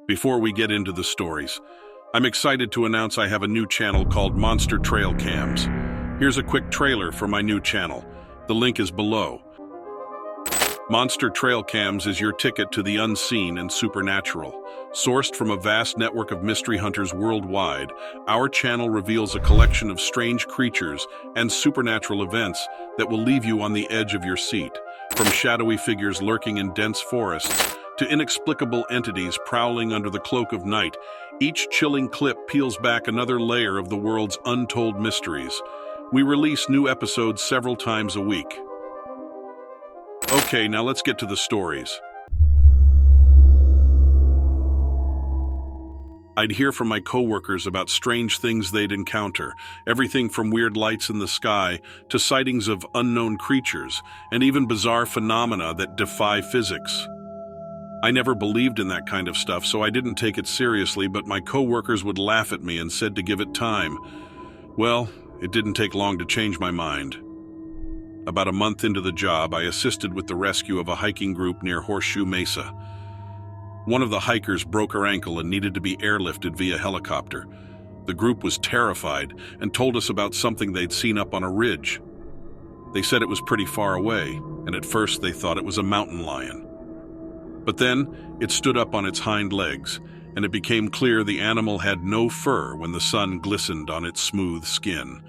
Before we get into the stories, I'm excited to announce I have a new channel called Monster Trail Cams. Here's a quick trailer for my new channel. The link is below. Monster Trail Cams is your ticket to the unseen and supernatural. Sourced from a vast network of mystery hunters worldwide, our channel reveals a collection of strange creatures and supernatural events that will leave you on the edge of your seat. From shadowy figures lurking in dense forests to inexplicable entities prowling under the cloak of night, each chilling clip peels back another layer of the world's untold mysteries. We release new episodes several times a week. Okay, now let's get to the stories. I'd hear from my coworkers about strange things they'd encounter, everything from weird lights in the sky to sightings of unknown creatures, and even bizarre phenomena that defy physics. I never believed in that kind of stuff, so I didn't take it seriously, but my coworkers would laugh at me and said to give it time. Well, it didn't take long to change my mind. About a month into the job, I assisted with the rescue of a hiking group near Horseshoe Mesa. One of the hikers broke her ankle and needed to be airlifted via helicopter. The group was terrified and told us about something they'd seen up on a ridge. They said it was pretty far away, and at first they thought it was a mountain lion. But then it stood up on its hind legs, and it became clear the animal had no fur when the sun glistened on its smooth skin.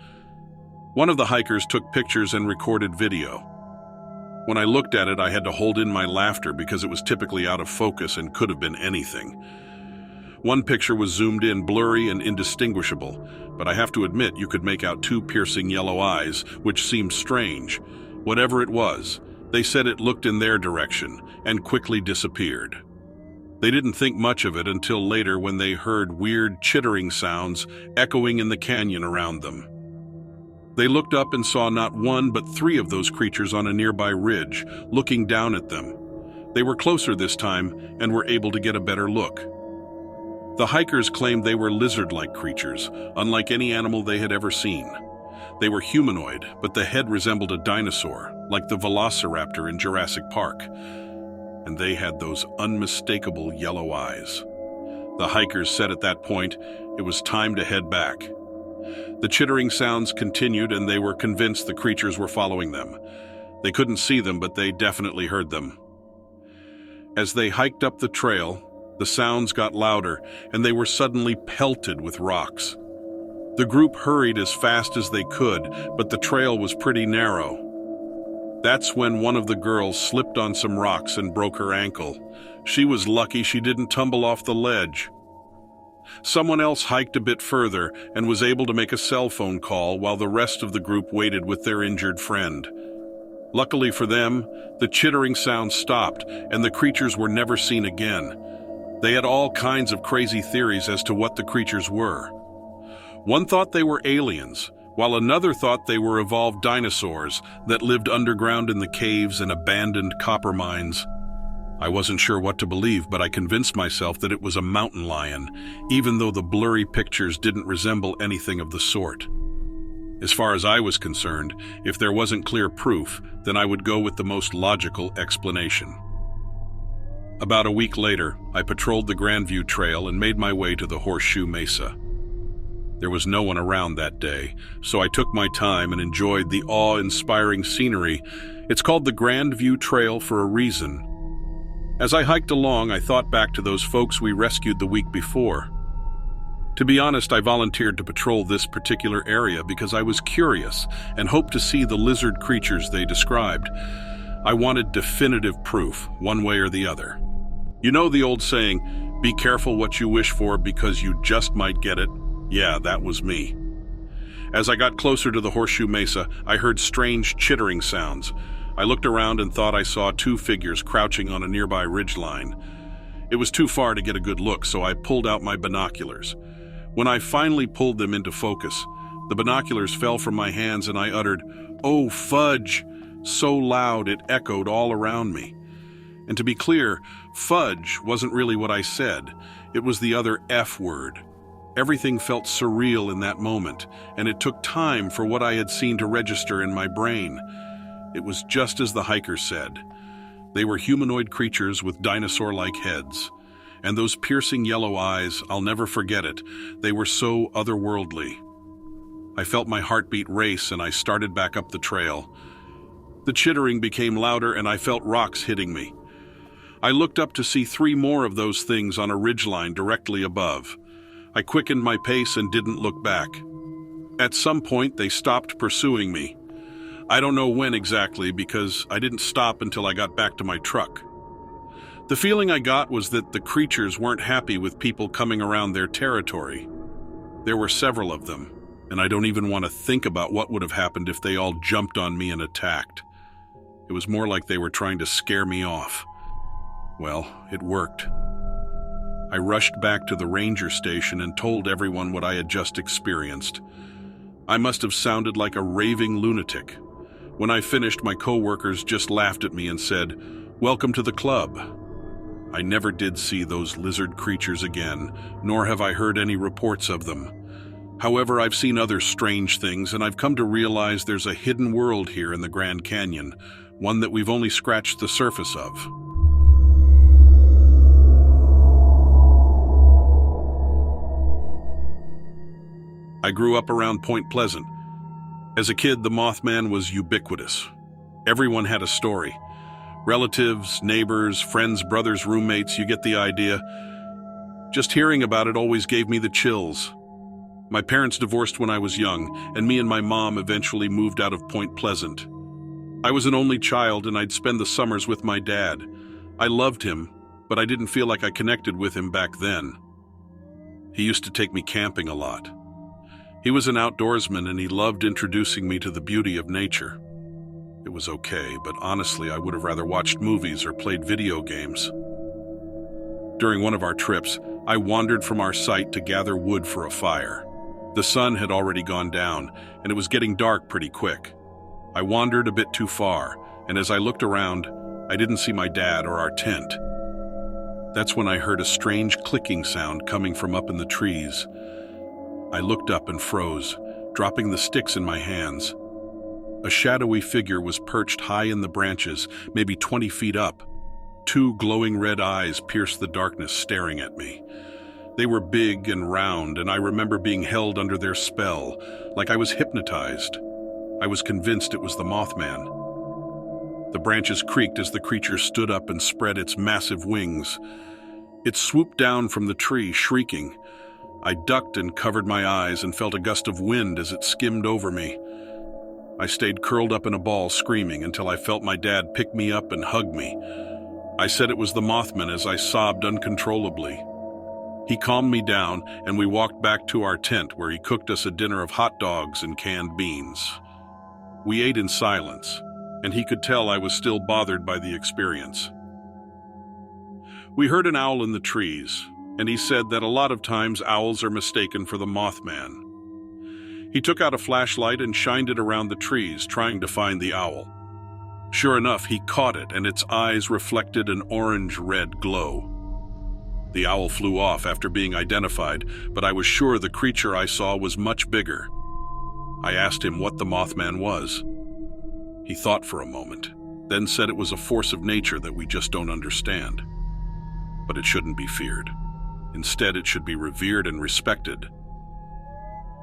One of the hikers took pictures and recorded video. When I looked at it, I had to hold in my laughter because it was typically out of focus and could have been anything. One picture was zoomed in, blurry and indistinguishable, but I have to admit you could make out two piercing yellow eyes, which seemed strange. Whatever it was, they said it looked in their direction and quickly disappeared. They didn't think much of it until later when they heard weird chittering sounds echoing in the canyon around them. They looked up and saw not one but three of those creatures on a nearby ridge, looking down at them. They were closer this time and were able to get a better look. The hikers claimed they were lizard-like creatures, unlike any animal they had ever seen. They were humanoid, but the head resembled a dinosaur, like the velociraptor in Jurassic Park. And they had those unmistakable yellow eyes. The hikers said at that point it was time to head back. The chittering sounds continued, and they were convinced the creatures were following them. They couldn't see them, but they definitely heard them. As they hiked up the trail, the sounds got louder, and they were suddenly pelted with rocks. The group hurried as fast as they could, but the trail was pretty narrow. That's when one of the girls slipped on some rocks and broke her ankle. She was lucky she didn't tumble off the ledge. Someone else hiked a bit further and was able to make a cell phone call while the rest of the group waited with their injured friend. Luckily for them, the chittering sound stopped and the creatures were never seen again. They had all kinds of crazy theories as to what the creatures were. One thought they were aliens, while another thought they were evolved dinosaurs that lived underground in the caves and abandoned copper mines. I wasn't sure what to believe, but I convinced myself that it was a mountain lion, even though the blurry pictures didn't resemble anything of the sort. As far as I was concerned, if there wasn't clear proof, then I would go with the most logical explanation. About a week later, I patrolled the Grandview Trail and made my way to the Horseshoe Mesa. There was no one around that day, so I took my time and enjoyed the awe-inspiring scenery. It's called the Grandview Trail for a reason. As I hiked along, I thought back to those folks we rescued the week before. To be honest, I volunteered to patrol this particular area because I was curious and hoped to see the lizard creatures they described. I wanted definitive proof, one way or the other. You know the old saying, be careful what you wish for because you just might get it? Yeah, that was me. As I got closer to the Horseshoe Mesa, I heard strange chittering sounds. I looked around and thought I saw two figures crouching on a nearby ridgeline. It was too far to get a good look, so I pulled out my binoculars. When I finally pulled them into focus, the binoculars fell from my hands and I uttered, "Oh, fudge!" so loud it echoed all around me. And to be clear, fudge wasn't really what I said. It was the other F word. Everything felt surreal in that moment, and it took time for what I had seen to register in my brain. It was just as the hikers said. They were humanoid creatures with dinosaur-like heads. And those piercing yellow eyes, I'll never forget it. They were so otherworldly. I felt my heartbeat race and I started back up the trail. The chittering became louder and I felt rocks hitting me. I looked up to see 3 more of those things on a ridgeline directly above. I quickened my pace and didn't look back. At some point, they stopped pursuing me. I don't know when exactly because I didn't stop until I got back to my truck. The feeling I got was that the creatures weren't happy with people coming around their territory. There were several of them, and I don't even want to think about what would have happened if they all jumped on me and attacked. It was more like they were trying to scare me off. Well, it worked. I rushed back to the ranger station and told everyone what I had just experienced. I must have sounded like a raving lunatic. When I finished, my coworkers just laughed at me and said, "Welcome to the club." I never did see those lizard creatures again, nor have I heard any reports of them. However, I've seen other strange things, and I've come to realize there's a hidden world here in the Grand Canyon, one that we've only scratched the surface of. I grew up around Point Pleasant. As a kid, the Mothman was ubiquitous. Everyone had a story. Relatives, neighbors, friends, brothers, roommates, you get the idea. Just hearing about it always gave me the chills. My parents divorced when I was young, and me and my mom eventually moved out of Point Pleasant. I was an only child, and I'd spend the summers with my dad. I loved him, but I didn't feel like I connected with him back then. He used to take me camping a lot. He was an outdoorsman, and he loved introducing me to the beauty of nature. It was okay, but honestly, I would have rather watched movies or played video games. During one of our trips, I wandered from our site to gather wood for a fire. The sun had already gone down, and it was getting dark pretty quick. I wandered a bit too far, and as I looked around, I didn't see my dad or our tent. That's when I heard a strange clicking sound coming from up in the trees. I looked up and froze, dropping the sticks in my hands. A shadowy figure was perched high in the branches, maybe 20 feet up. 2 glowing red eyes pierced the darkness, staring at me. They were big and round, and I remember being held under their spell, like I was hypnotized. I was convinced it was the Mothman. The branches creaked as the creature stood up and spread its massive wings. It swooped down from the tree, shrieking. I ducked and covered my eyes and felt a gust of wind as it skimmed over me. I stayed curled up in a ball, screaming, until I felt my dad pick me up and hug me. I said it was the Mothman as I sobbed uncontrollably. He calmed me down, and we walked back to our tent where he cooked us a dinner of hot dogs and canned beans. We ate in silence, and he could tell I was still bothered by the experience. We heard an owl in the trees, and he said that a lot of times owls are mistaken for the Mothman. He took out a flashlight and shined it around the trees, trying to find the owl. Sure enough, he caught it, and its eyes reflected an orange-red glow. The owl flew off after being identified, but I was sure the creature I saw was much bigger. I asked him what the Mothman was. He thought for a moment, then said it was a force of nature that we just don't understand. But it shouldn't be feared. Instead, it should be revered and respected.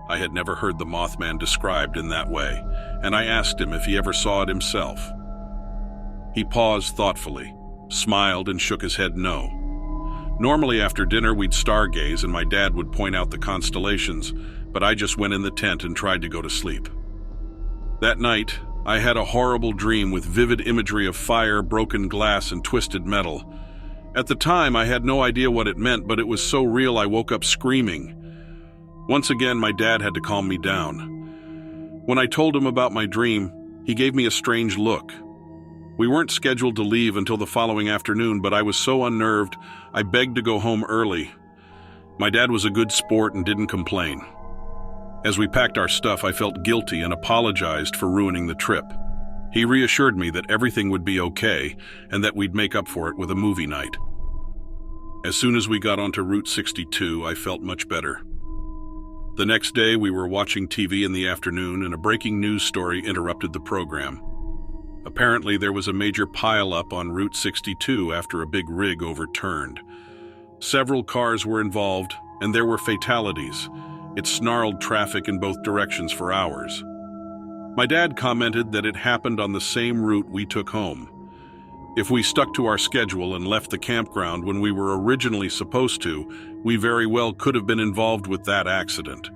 I had never heard the Mothman described in that way, and I asked him if he ever saw it himself. He paused thoughtfully, smiled, and shook his head no. Normally after dinner we'd stargaze and my dad would point out the constellations, but I just went in the tent and tried to go to sleep. That night, I had a horrible dream with vivid imagery of fire, broken glass, and twisted metal. At the time, I had no idea what it meant, but it was so real I woke up screaming. Once again, my dad had to calm me down. When I told him about my dream, he gave me a strange look. We weren't scheduled to leave until the following afternoon, but I was so unnerved, I begged to go home early. My dad was a good sport and didn't complain. As we packed our stuff, I felt guilty and apologized for ruining the trip. He reassured me that everything would be okay and that we'd make up for it with a movie night. As soon as we got onto Route 62, I felt much better. The next day, we were watching TV in the afternoon, and a breaking news story interrupted the program. Apparently, there was a major pileup on Route 62 after a big rig overturned. Several cars were involved, and there were fatalities. It snarled traffic in both directions for hours. My dad commented that it happened on the same route we took home. If we stuck to our schedule and left the campground when we were originally supposed to, we very well could have been involved with that accident.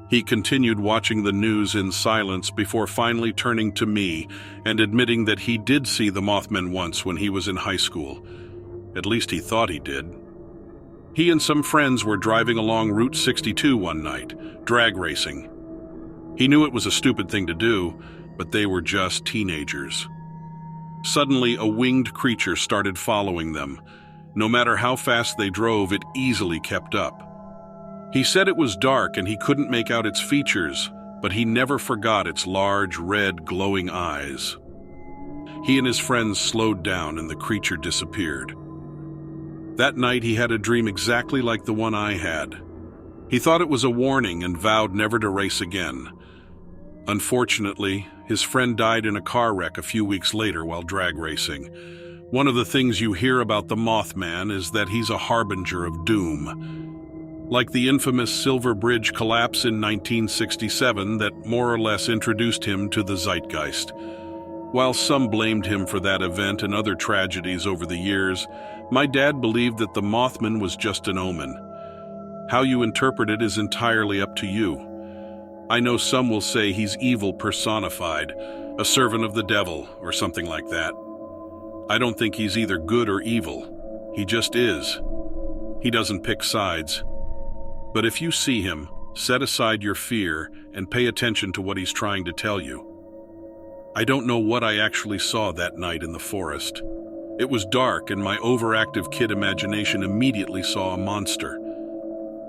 He continued watching the news in silence before finally turning to me and admitting that he did see the Mothman once when he was in high school. At least he thought he did. He and some friends were driving along Route 62 one night, drag racing. He knew it was a stupid thing to do, but they were just teenagers. Suddenly, a winged creature started following them. No matter how fast they drove, it easily kept up. He said it was dark and he couldn't make out its features, but he never forgot its large, red, glowing eyes. He and his friends slowed down and the creature disappeared. That night, he had a dream exactly like the one I had. He thought it was a warning and vowed never to race again. Unfortunately, his friend died in a car wreck a few weeks later while drag racing. One of the things you hear about the Mothman is that he's a harbinger of doom. Like the infamous Silver Bridge collapse in 1967 that more or less introduced him to the zeitgeist. While some blamed him for that event and other tragedies over the years, my dad believed that the Mothman was just an omen. How you interpret it is entirely up to you. I know some will say he's evil personified, a servant of the devil, or something like that. I don't think he's either good or evil. He just is. He doesn't pick sides. But if you see him, set aside your fear and pay attention to what he's trying to tell you. I don't know what I actually saw that night in the forest. It was dark and my overactive kid imagination immediately saw a monster.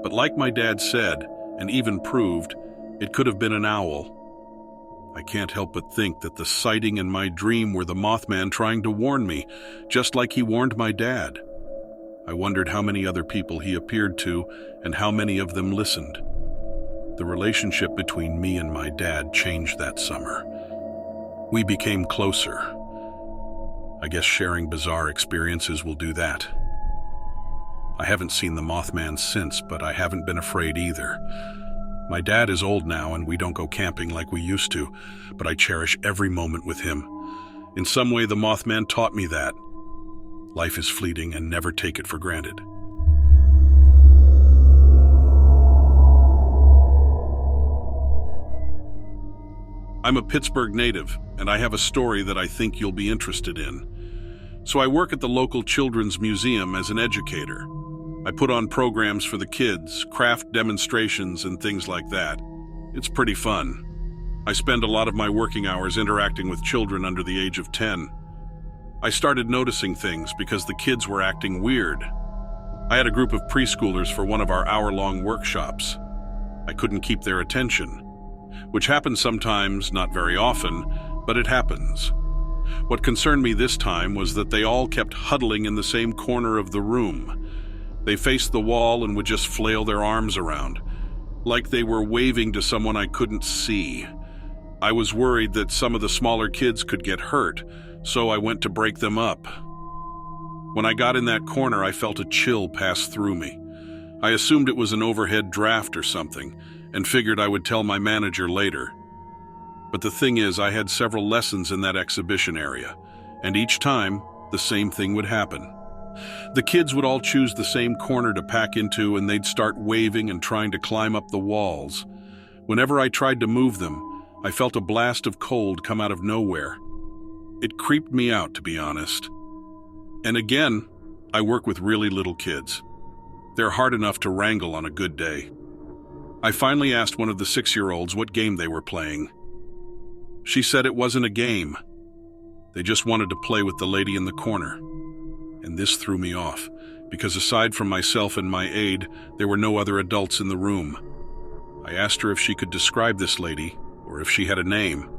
But like my dad said, and even proved, it could have been an owl. I can't help but think that the sighting in my dream were the Mothman trying to warn me, just like he warned my dad. I wondered how many other people he appeared to and how many of them listened. The relationship between me and my dad changed that summer. We became closer. I guess sharing bizarre experiences will do that. I haven't seen the Mothman since, but I haven't been afraid either. My dad is old now and we don't go camping like we used to, but I cherish every moment with him. In some way, the Mothman taught me that. Life is fleeting and never take it for granted. I'm a Pittsburgh native, and I have a story that I think you'll be interested in. So I work at the local children's museum as an educator. I put on programs for the kids, craft demonstrations, and things like that. It's pretty fun. I spend a lot of my working hours interacting with children under the age of 10. I started noticing things because the kids were acting weird. I had a group of preschoolers for one of our hour-long workshops. I couldn't keep their attention, which happens sometimes, not very often, but it happens. What concerned me this time was that they all kept huddling in the same corner of the room. They faced the wall and would just flail their arms around, like they were waving to someone I couldn't see. I was worried that some of the smaller kids could get hurt, so I went to break them up. When I got in that corner, I felt a chill pass through me. I assumed it was an overhead draft or something, and figured I would tell my manager later. But the thing is, I had several lessons in that exhibition area, and each time, the same thing would happen. The kids would all choose the same corner to pack into, and they'd start waving and trying to climb up the walls. Whenever I tried to move them, I felt a blast of cold come out of nowhere. It creeped me out, to be honest. And again, I work with really little kids. They're hard enough to wrangle on a good day. I finally asked one of the 6-year-olds what game they were playing. She said it wasn't a game. They just wanted to play with the lady in the corner. And this threw me off, because aside from myself and my aide, there were no other adults in the room. I asked her if she could describe this lady, or if she had a name.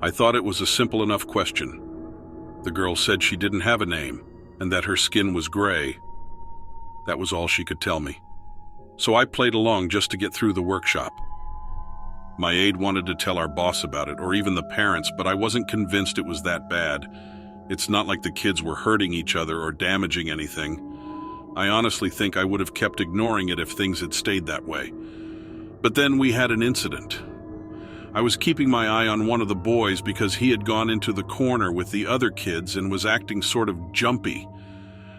I thought it was a simple enough question. The girl said she didn't have a name, and that her skin was gray. That was all she could tell me. So I played along just to get through the workshop. My aide wanted to tell our boss about it, or even the parents, but I wasn't convinced it was that bad. It's not like the kids were hurting each other or damaging anything. I honestly think I would have kept ignoring it if things had stayed that way. But then we had an incident. I was keeping my eye on one of the boys because he had gone into the corner with the other kids and was acting sort of jumpy.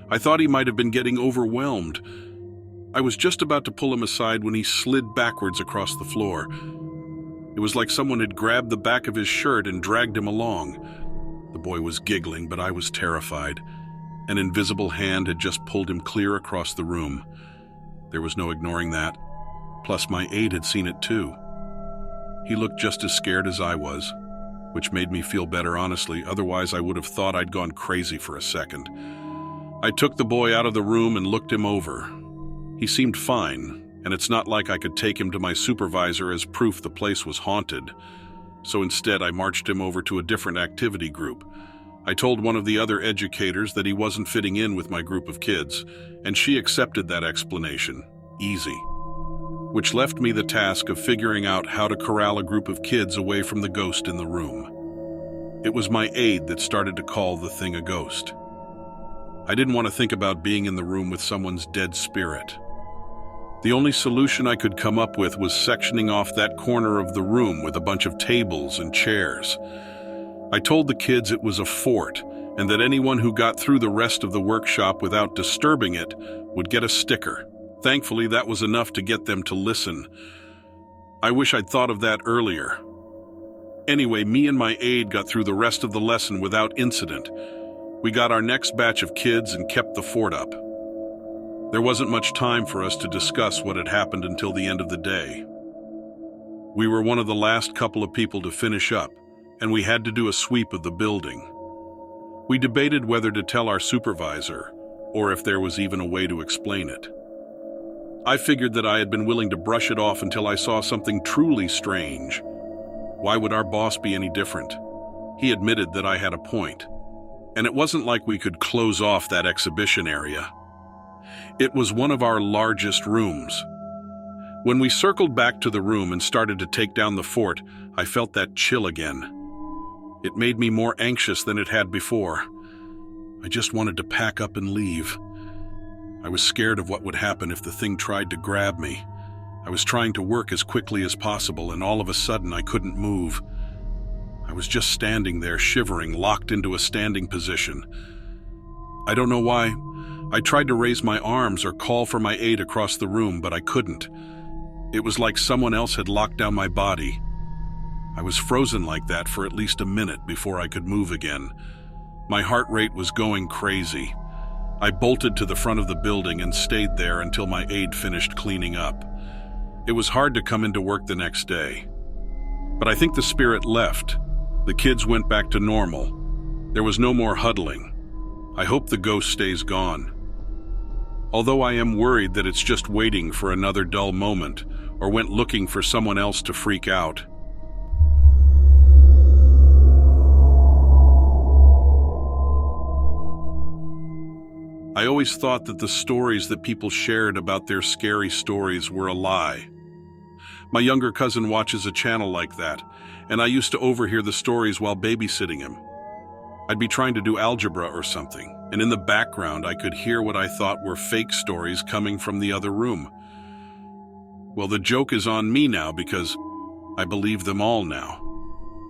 I thought he might have been getting overwhelmed. I was just about to pull him aside when he slid backwards across the floor. It was like someone had grabbed the back of his shirt and dragged him along. The boy was giggling, but I was terrified. An invisible hand had just pulled him clear across the room. There was no ignoring that. Plus, my aide had seen it too. He looked just as scared as I was, which made me feel better, honestly. Otherwise, I would have thought I'd gone crazy for a second. I took the boy out of the room and looked him over. He seemed fine, and it's not like I could take him to my supervisor as proof the place was haunted. So instead, I marched him over to a different activity group. I told one of the other educators that he wasn't fitting in with my group of kids, and she accepted that explanation. Easy. Which left me the task of figuring out how to corral a group of kids away from the ghost in the room. It was my aide that started to call the thing a ghost. I didn't want to think about being in the room with someone's dead spirit. The only solution I could come up with was sectioning off that corner of the room with a bunch of tables and chairs. I told the kids it was a fort, and that anyone who got through the rest of the workshop without disturbing it would get a sticker. Thankfully, that was enough to get them to listen. I wish I'd thought of that earlier. Anyway, me and my aide got through the rest of the lesson without incident. We got our next batch of kids and kept the fort up. There wasn't much time for us to discuss what had happened until the end of the day. We were one of the last couple of people to finish up, and we had to do a sweep of the building. We debated whether to tell our supervisor, or if there was even a way to explain it. I figured that I had been willing to brush it off until I saw something truly strange. Why would our boss be any different? He admitted that I had a point, and it wasn't like we could close off that exhibition area. It was one of our largest rooms. When we circled back to the room and started to take down the fort, I felt that chill again. It made me more anxious than it had before. I just wanted to pack up and leave. I was scared of what would happen if the thing tried to grab me. I was trying to work as quickly as possible, and all of a sudden I couldn't move. I was just standing there, shivering, locked into a standing position. I don't know why. I tried to raise my arms or call for my aide across the room, but I couldn't. It was like someone else had locked down my body. I was frozen like that for at least a minute before I could move again. My heart rate was going crazy. I bolted to the front of the building and stayed there until my aide finished cleaning up. It was hard to come into work the next day. But I think the spirit left. The kids went back to normal. There was no more huddling. I hope the ghost stays gone. Although I am worried that it's just waiting for another dull moment or went looking for someone else to freak out. I always thought that the stories that people shared about their scary stories were a lie. My younger cousin watches a channel like that, and I used to overhear the stories while babysitting him. I'd be trying to do algebra or something, and in the background I could hear what I thought were fake stories coming from the other room. Well, the joke is on me now because I believe them all now.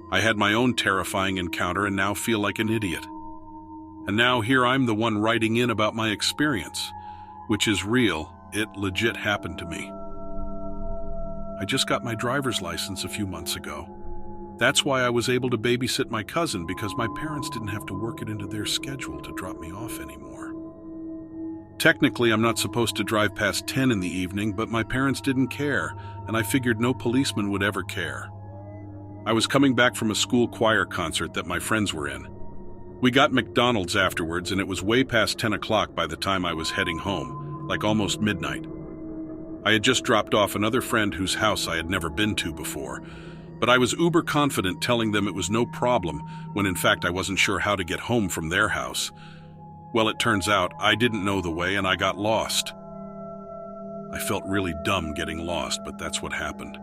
I had my own terrifying encounter and now feel like an idiot. And now here I'm the one writing in about my experience, which is real. It legit happened to me. I just got my driver's license a few months ago. That's why I was able to babysit my cousin, because my parents didn't have to work it into their schedule to drop me off anymore. Technically, I'm not supposed to drive past 10 in the evening, but my parents didn't care, and I figured no policeman would ever care. I was coming back from a school choir concert that my friends were in. We got McDonald's afterwards, and it was way past 10 o'clock by the time I was heading home, like almost midnight. I had just dropped off another friend whose house I had never been to before, but I was uber confident telling them it was no problem when in fact I wasn't sure how to get home from their house. Well, it turns out I didn't know the way and I got lost. I felt really dumb getting lost, but that's what happened.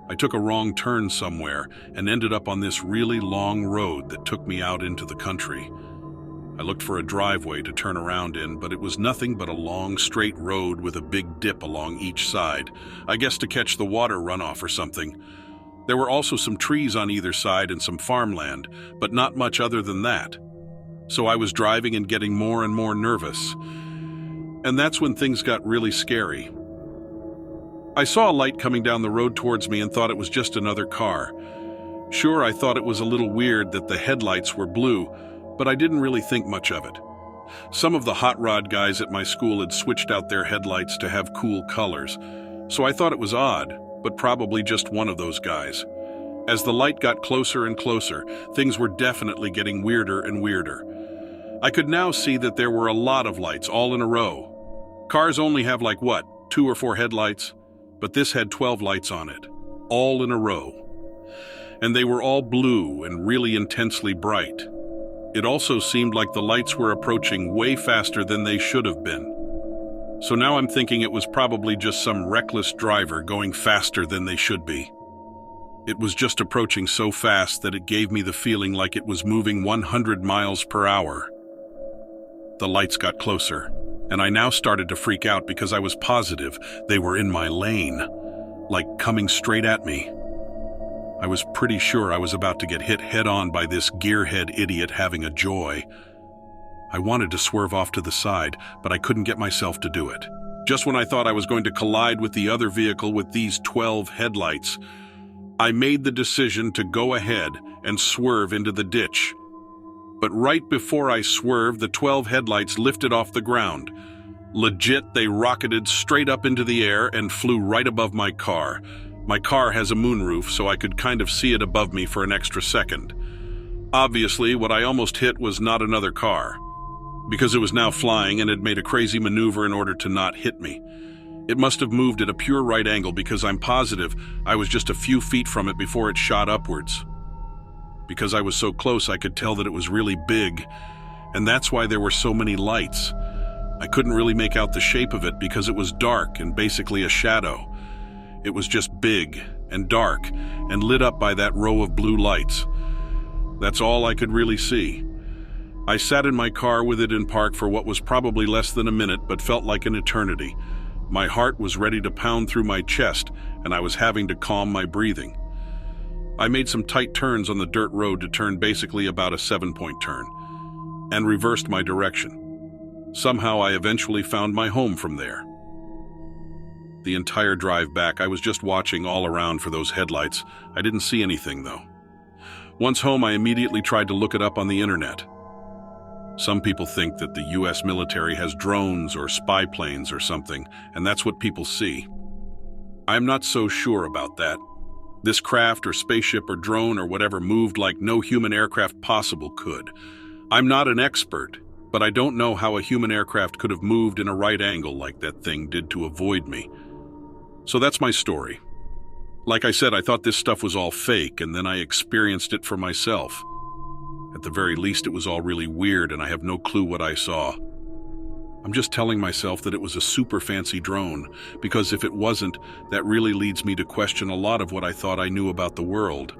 I took a wrong turn somewhere and ended up on this really long road that took me out into the country. I looked for a driveway to turn around in, but it was nothing but a long, straight road with a big dip along each side, I guess to catch the water runoff or something. There were also some trees on either side and some farmland, but not much other than that. So I was driving and getting more and more nervous. And that's when things got really scary. I saw a light coming down the road towards me and thought it was just another car. Sure, I thought it was a little weird that the headlights were blue, but I didn't really think much of it. Some of the hot rod guys at my school had switched out their headlights to have cool colors, so I thought it was odd, but probably just one of those guys. As the light got closer and closer, things were definitely getting weirder and weirder. I could now see that there were a lot of lights all in a row. Cars only have 2 or 4 headlights, but this had 12 lights on it, all in a row. And they were all blue and really intensely bright. It also seemed like the lights were approaching way faster than they should have been. So now I'm thinking it was probably just some reckless driver going faster than they should be. It was just approaching so fast that it gave me the feeling like it was moving 100 miles per hour. The lights got closer, and I now started to freak out because I was positive they were in my lane, coming straight at me. I was pretty sure I was about to get hit head-on by this gearhead idiot having a joy. I wanted to swerve off to the side, but I couldn't get myself to do it. Just when I thought I was going to collide with the other vehicle with these 12 headlights, I made the decision to go ahead and swerve into the ditch. But right before I swerved, the 12 headlights lifted off the ground. Legit, they rocketed straight up into the air and flew right above my car. My car has a moonroof, so I could kind of see it above me for an extra second. Obviously, what I almost hit was not another car, because it was now flying and had made a crazy maneuver in order to not hit me. It must have moved at a pure right angle because I'm positive I was just a few feet from it before it shot upwards. Because I was so close, I could tell that it was really big, and that's why there were so many lights. I couldn't really make out the shape of it because it was dark and basically a shadow. It was just big and dark and lit up by that row of blue lights. That's all I could really see. I sat in my car with it in park for what was probably less than a minute, but felt like an eternity. My heart was ready to pound through my chest, and I was having to calm my breathing. I made some tight turns on the dirt road to turn basically about a 7-point turn, and reversed my direction. Somehow I eventually found my home from there. The entire drive back, I was just watching all around for those headlights. I didn't see anything, though. Once home, I immediately tried to look it up on the internet. Some people think that the US military has drones or spy planes or something, and that's what people see. I'm not so sure about that. This craft or spaceship or drone or whatever moved like no human aircraft possible could. I'm not an expert, but I don't know how a human aircraft could have moved in a right angle like that thing did to avoid me. So that's my story. Like I said, I thought this stuff was all fake, and then I experienced it for myself. At the very least, it was all really weird, and I have no clue what I saw. I'm just telling myself that it was a super fancy drone, because if it wasn't, that really leads me to question a lot of what I thought I knew about the world.